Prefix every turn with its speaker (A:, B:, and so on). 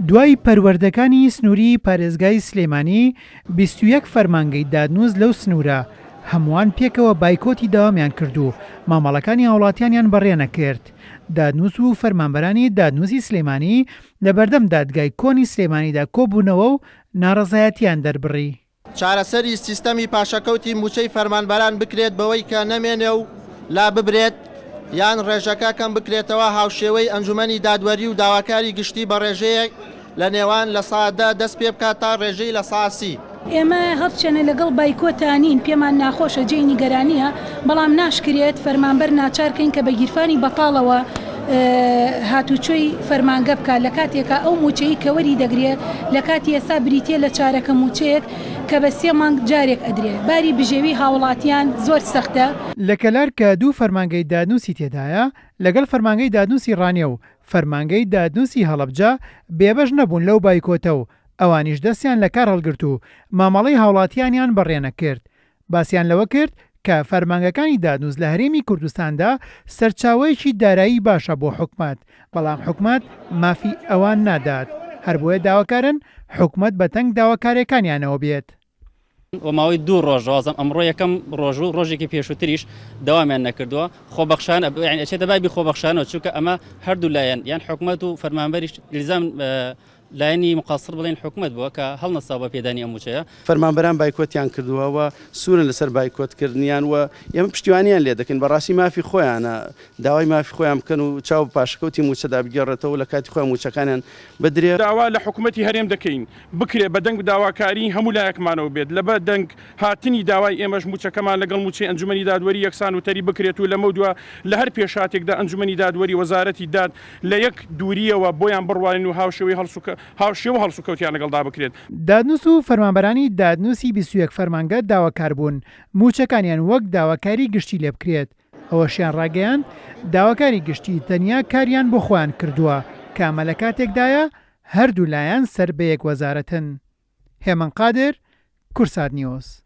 A: دوای پەروەردەکانی سنووری پارێزگای سلێمانی 21 فەرمانگەی دادنووس لەو سنوورە هەمووان پێکەوە بایکۆتی داوامیان کرد و مامەڵەکانی هاوڵاتیانیان بەڕێنە کرد. دادنووس و فەرمانبەرانی دادنووسی سلێمانی لە بەردەم دادگای کۆنی سلێمانیدا کۆبوونەوە و ناڕەزایەتیان دەربڕی.
B: چارەسەری سیستەمی پاشەکەوتی موچەی فەرمانبەران بکرێت بەوەی کە نەمێنێ و لا ببرێت یان ڕێژەکە کەم بکرێتەوە هاوشێوەی ئەنجومەنی دادوەری و داواکاری گشتی بە ڕێژەیەک لە نێوان لە سادا دەست پێ بکات تا ڕێژەی لە ساسی.
C: ئێمە هەرچەنە لەگەڵ بایکۆتانین پێمان ناخۆشە جێی نیگەرانیە، بەڵام ناشکرێت فەرمانبەر ناچارکەین کە بە گیرفانی بەتاڵەوە هاتوچۆی فەرمانگە بکات لە کاتێکە ئەو موچەی کە وەری دەگرێت لە کاتی ئێستا بریتێ لە چارەکە موچەیەک کە بە 3 مانگ جارێک ئەدرێت. باری بژێوی هاوڵاتیان زۆر سەختە.
A: لە کەلار کە دوو فەرمانگەی دادنووسی تێدایە لەگەڵ فەرمانگەی دادنووسی ڕانیە و فەرمانگەی دادنووسی هەڵەبجە بێبەش نەبوون لەو بایکۆتە و ئەوانیش دەستیان لە کار هەڵگرت و مامەڵەی هاوڵاتیانیان بەڕێنە کرد. باسییان لەوە کرد کە فەرمانگەکانی دادنووس لە هەرێمی کوردستاندا سەرچاوەیەکی دارایی باشە بۆ حکومەت، بەڵام حکومەت مافی ئەوان نادات. هەر بۆیە داواکارن حکومەت بە تەنگ داواکارەکانیانەوە بێت.
D: وماوەی 2 ڕۆژ ڕازم ئەمڕۆ یەکەم ڕۆژ و ڕۆژێکی پێشووتریش داوامیان نەکردووە. خۆبەخشان ئەچێتە بابی خۆبەخشانەوە چونکە ئەمە هەردوو لایەن یان حکومەت و فەرمانبەریش ئیلزام لایەنی مقاصر بڵێن حکومەت بووە کە هەڵنەسا بە پێدانی ئەم موچەیە.
E: فەرمانبەران بایکۆتیان کردووەوە سوورن لەسەر بایکۆتکردنیان و ئێمە پشتیوانیان لێ دەکەین بەڕاستی مافی خۆیانە داوای مافی خۆیان بکەن و چاو پاشەکەوتی موچەدا بگێڕێتەوە لە کاتی خۆیان موچەکانیان بدرێت.
F: داوا لە حکوومەتی هەرێم دەکەین بکرێ بە دەنگ داواکاری هەموو لایەکمانەوە بێت لە بە دەنگ هاتنی داوای ئێمەش موچەکەمان لەگەڵ موچەی ئەنجومەنی دادوەری یەکسان و تەری بکرێت و لەمە دووە لە هەر پێشاتێکدا ئەنجومەنی دادوەری وەزارەتی داد لە یەک دووریەوە بۆیان بڕوانین و هاوشێوە هەڵسوکەوتیان لەگەڵدا بکرێت.
A: دادنووس و فەرمانبەرانی دادنووسی 21 فەرمانگە داواکار بوون موچەکانیان وەک داواکاری گشتی لێ بکرێت. ئەوەشیان ڕاگەیان داواکاری گشتی تەنیا کاریان بۆ خۆیان کردووە کامە لە کاتێکدایە هەردوو لایەن سەر بە یەک وەزارەتن. هێمن قادر، کورسات نیوز.